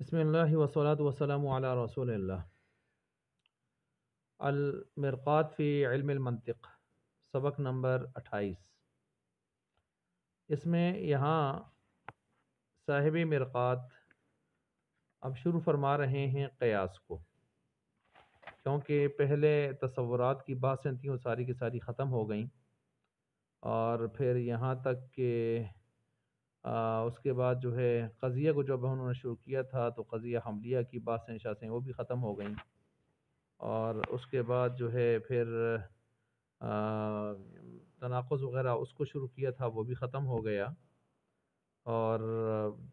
بسم اللہ والصلاة والسلام علی رسول اللہ۔ المرقات فی علم المنطق، سبق نمبر 28۔ اس میں یہاں صاحب مرقات اب شروع فرما رہے ہیں قیاس کو، کیونکہ پہلے تصورات کی باتیں تھیں وہ ساری کی ساری ختم ہو گئیں، اور پھر یہاں تک کہ اس کے بعد جو ہے قضیہ کو جب انہوں نے شروع کیا تھا تو قضیہ حملیہ کی باتیں شاسیں وہ بھی ختم ہو گئیں، اور اس کے بعد جو ہے پھر تناقض وغیرہ اس کو شروع کیا تھا وہ بھی ختم ہو گیا، اور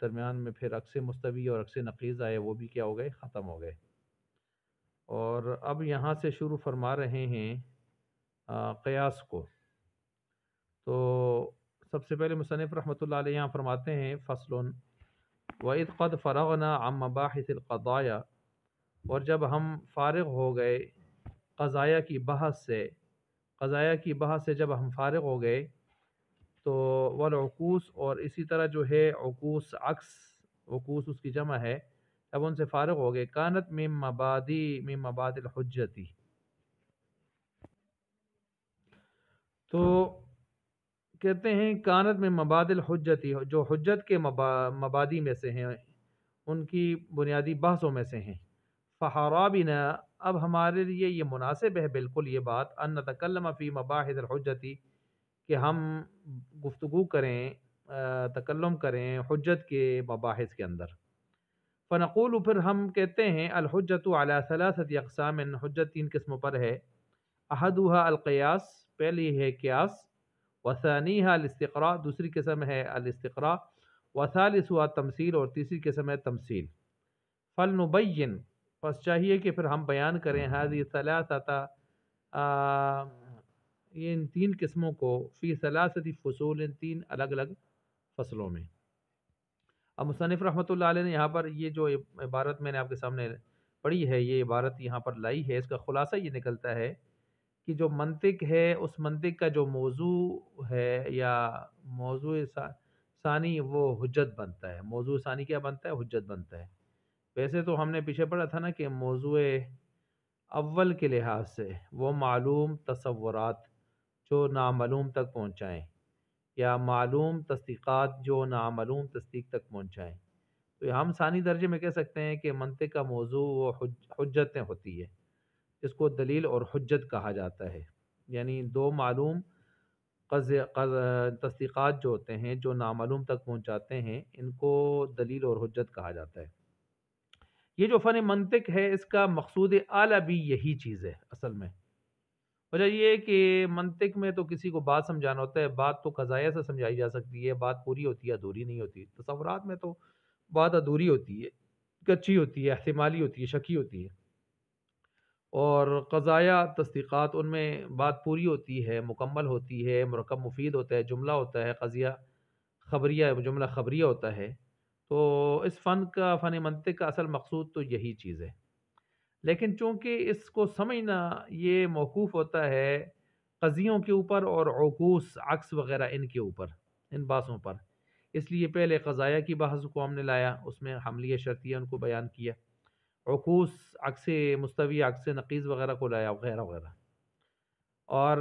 درمیان میں پھر عکس مستوی اور عکس نقیض آئے، وہ بھی کیا ہو گئے، ختم ہو گئے۔ اور اب یہاں سے شروع فرما رہے ہیں قیاس کو۔ تو سب سے پہلے مصنف رحمۃ اللہ علیہ یہاں فرماتے ہیں فصل وَإِذْ قَدْ فَرَغْنَا عَن مَبَاحِثِ الْقَضَايَا، اور جب ہم فارغ ہو گئے قضایا کی بحث سے جب ہم فارغ ہو گئے تو والعکوس، اور اسی طرح جو ہے عکوس عکوس اس کی جمع ہے، جب ان سے فارغ ہو گئے کانت من مبادی الحجتی، تو کہتے ہیں کانت میں مبادی الحجتی، جو حجت کے مبادی میں سے ہیں، ان کی بنیادی بحثوں میں سے ہیں۔ فحرابنا، اب ہمارے لیے یہ مناسب ہے بالکل یہ بات، ان نتکلم فی مباحث الحجتی، کہ ہم گفتگو کریں، تکلم کریں حجت کے مباحث کے اندر۔ فنقول، پھر ہم کہتے ہیں الحجت علی ثلاثۃ اقسام، حجت تین قسموں پر ہے۔ احدھا القیاس، پہلی ہے قیاس، وثانیہا الاستقراء، دوسری قسم ہے الاستقراء، وثالثھا التمثیل، اور تیسری قسم ہے تمثیل۔ فلنبین، پس چاہیے کہ پھر ہم بیان کریں ہذه ثلاثۃ، ان تین قسموں کو، فی ثلاثۃ فصول، تین الگ الگ فصلوں میں۔ اب مصنف رحمۃ اللہ علیہ نے یہاں پر یہ جو عبارت میں نے آپ کے سامنے پڑھی ہے، یہ عبارت یہاں پر لائی ہے، اس کا خلاصہ یہ نکلتا ہے کہ جو منطق ہے اس منطق کا جو موضوع ہے یا موضوع ثانی، وہ حجت بنتا ہے۔ موضوع ثانی کیا بنتا ہے؟ حجت بنتا ہے۔ ویسے تو ہم نے پیچھے پڑھا تھا نا کہ موضوع اول کے لحاظ سے وہ معلوم تصورات جو نامعلوم تک پہنچائیں، یا معلوم تصدیقات جو نامعلوم تصدیق تک پہنچائیں، تو ہم ثانی درجے میں کہہ سکتے ہیں کہ منطق کا موضوع وہ حجتیں ہوتی ہے، جس کو دلیل اور حجت کہا جاتا ہے۔ یعنی دو معلوم تصدیقات جو ہوتے ہیں جو نامعلوم تک پہنچاتے ہیں، ان کو دلیل اور حجت کہا جاتا ہے۔ یہ جو فن منطق ہے اس کا مقصود اعلیٰ بھی یہی چیز ہے اصل میں۔ وجہ یہ ہے کہ منطق میں تو کسی کو بات سمجھانا ہوتا ہے، بات تو قضایا سے سمجھائی جا سکتی ہے، بات پوری ہوتی ہے ادھوری نہیں ہوتی۔ تصورات میں تو بات ادھوری ہوتی ہے، کچی ہوتی ہے، احتمالی ہوتی ہے، شکی ہوتی ہے، اور قضایا تصدیقات ان میں بات پوری ہوتی ہے، مکمل ہوتی ہے، مرکب مفید ہوتا ہے، جملہ ہوتا ہے، قضیہ خبریہ، جملہ خبریہ ہوتا ہے۔ تو اس فن منطق کا اصل مقصود تو یہی چیز ہے، لیکن چونکہ اس کو سمجھنا یہ موقوف ہوتا ہے قضیوں کے اوپر اور عکوس عکس وغیرہ ان کے اوپر، ان بحثوں پر، اس لیے پہلے قضایا کی بحث کو ہم نے لایا، اس میں حملیہ شرطیہ ان کو بیان کیا، عکوس عکس مستوی عکس نقیض وغیرہ کو لایا، وغیرہ وغیرہ، اور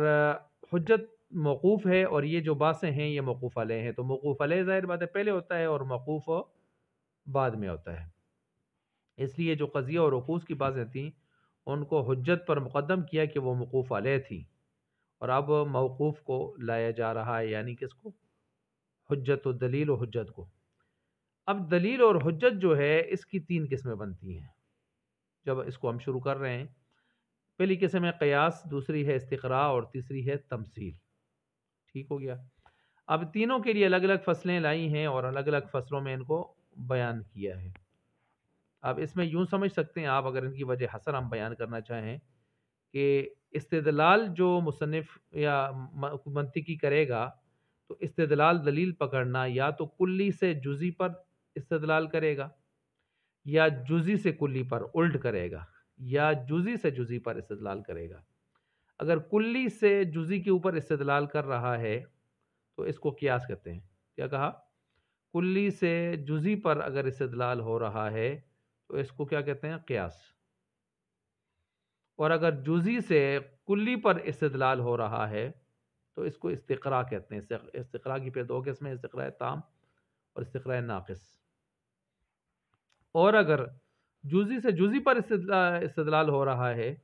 حجت موقوف ہے، اور یہ جو باتیں ہیں یہ موقوف علیہ ہیں۔ تو موقوف علیہ ظاہر بات ہے پہلے ہوتا ہے، اور موقوف بعد میں ہوتا ہے۔ اس لیے جو قضیہ اور عکوس کی باتیں تھیں ان کو حجت پر مقدم کیا کہ وہ موقوف علیہ تھی، اور اب موقوف کو لایا جا رہا ہے، یعنی کس کو؟ حجت و دلیل و حجت کو۔ اب دلیل اور حجت جو ہے اس کی تین قسمیں بنتی ہیں جب اس کو ہم شروع کر رہے ہیں۔ پہلی قسم ہے قیاس، دوسری ہے استقراء، اور تیسری ہے تمثیل۔ ٹھیک ہو گیا؟ اب تینوں کے لیے الگ الگ فصلیں لائی ہیں، اور الگ الگ فصلوں میں ان کو بیان کیا ہے۔ اب اس میں یوں سمجھ سکتے ہیں آپ، اگر ان کی وجہ حسن ہم بیان کرنا چاہیں، کہ استدلال جو مصنف یا منطقی کرے گا تو استدلال دلیل پکڑنا یا تو کلی سے جزی پر استدلال کرے گا، یا جزی سے کلی پر الٹ کرے گا، یا جزی سے جزی پر استدلال کرے گا۔ اگر کلی سے جزی کے اوپر استدلال کر رہا ہے تو اس کو قیاس کہتے ہیں۔ کیا کہا؟ کلی سے جزی پر اگر استدلال ہو رہا ہے تو اس کو کیا کہتے ہیں؟ قیاس۔ اور اگر جزئی سے کلی پر استدلال ہو رہا ہے تو اس کو استقراء کہتے ہیں۔ استقراء کی پھر دو قسمیں، استقراء تام اور استقراء ناقص۔ اور اگر جزئی سے جزئی پر استدلال ہو رہا ہے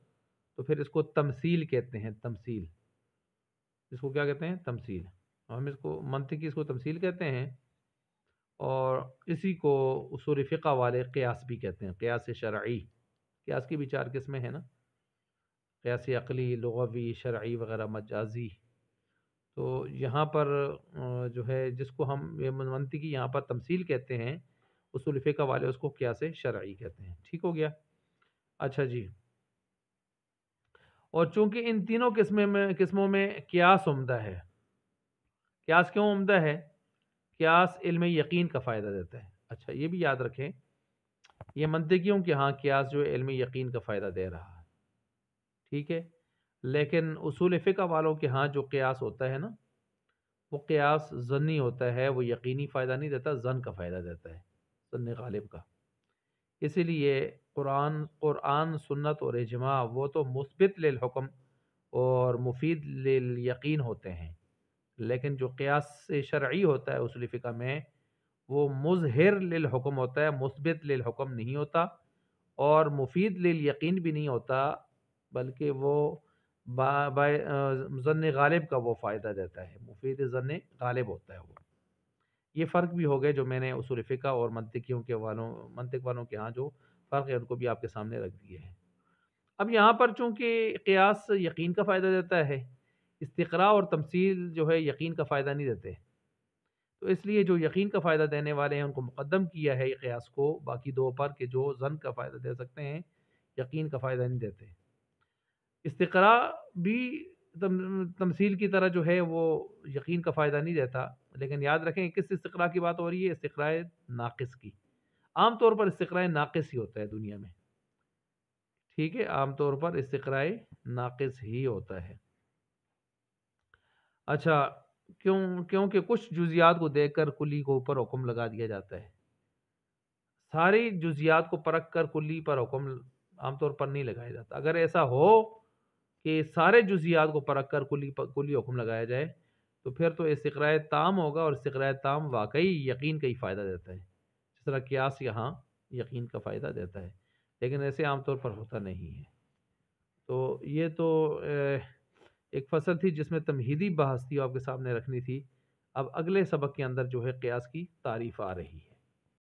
تو پھر اس کو تمثیل کہتے ہیں۔ تمثیل، اس کو کیا کہتے ہیں؟ تمثیل۔ ہم اس کو منطقی اس کو تمثیل کہتے ہیں، اور اسی کو اصول فقہ والے قیاس بھی کہتے ہیں، قیاس شرعی۔ قیاس کی بھی چار قسمیں ہیں نا، قیاس عقلی، لغوی، شرعی وغیرہ، مجازی۔ تو یہاں پر جو ہے جس کو ہم منطقی یہاں پر تمثیل کہتے ہیں، اصول فقہ والے اس کو قیاس شرعی کہتے ہیں۔ ٹھیک ہو گیا؟ اچھا جی، اور چونکہ ان تینوں قسموں میں قیاس عمدہ ہے۔ قیاس کیوں عمدہ ہے؟ قیاس علم یقین کا فائدہ دیتا ہے۔ اچھا یہ بھی یاد رکھیں، یہ منطقیوں کے ہاں قیاس جو ہے علم یقین کا فائدہ دے رہا ہے، ٹھیک ہے، لیکن اصول فقہ والوں کے ہاں جو قیاس ہوتا ہے نا، وہ قیاس ظنی ہوتا ہے، وہ یقینی فائدہ نہیں دیتا، ظن کا فائدہ دیتا ہے، ظن غالب کا۔ اسی لیے قرآن سنت اور اجماع وہ تو مثبت للحکم اور مفید للیقین ہوتے ہیں، لیکن جو قیاس شرعی ہوتا ہے اصول فقہ میں، وہ مظہر للحکم ہوتا ہے، مثبت للحکم نہیں ہوتا، اور مفید للیقین بھی نہیں ہوتا، بلکہ وہ ظن غالب کا وہ فائدہ دیتا ہے، مفید ظن غالب ہوتا ہے وہ۔ یہ فرق بھی ہو گئے جو میں نے اصول فقہ اور منطق والوں کے ہاں جو فرق ہے ان کو بھی آپ کے سامنے رکھ دیے ہیں۔ اب یہاں پر چونکہ قیاس یقین کا فائدہ دیتا ہے، استقراء اور تمثیل جو ہے یقین کا فائدہ نہیں دیتے، تو اس لیے جو یقین کا فائدہ دینے والے ہیں ان کو مقدم کیا ہے قیاس کو باقی دو پر، کہ جو ظن کا فائدہ دے سکتے ہیں، یقین کا فائدہ نہیں دیتے۔ استقراء بھی تمثیل کی طرح جو ہے وہ یقین کا فائدہ نہیں دیتا، لیکن یاد رکھیں کس استقراء کی بات ہو رہی ہے؟ استقراء ناقص کی۔ عام طور پر استقراء ناقص ہی ہوتا ہے دنیا میں، ٹھیک ہے، عام طور پر استقراء ناقص ہی ہوتا ہے۔ اچھا، کیونکہ کچھ جزیات کو دیکھ کر کلی کو اوپر حکم لگا دیا جاتا ہے۔ ساری جزیات کو پرکھ کر کلی پر حکم عام طور پر نہیں لگایا جاتا۔ اگر ایسا ہو کہ سارے جزیات کو پرکھ کر کلی حکم لگایا جائے تو پھر تو استقراء تام ہوگا، اور استقراء تام واقعی یقین کا ہی فائدہ دیتا ہے، جس طرح قیاس یہاں یقین کا فائدہ دیتا ہے، لیکن ایسے عام طور پر ہوتا نہیں ہے۔ تو یہ تو ایک فصل تھی جس میں تمہیدی بحث تھی، آپ کے سامنے رکھنی تھی۔ اب اگلے سبق کے اندر جو ہے قیاس کی تعریف آ رہی ہے۔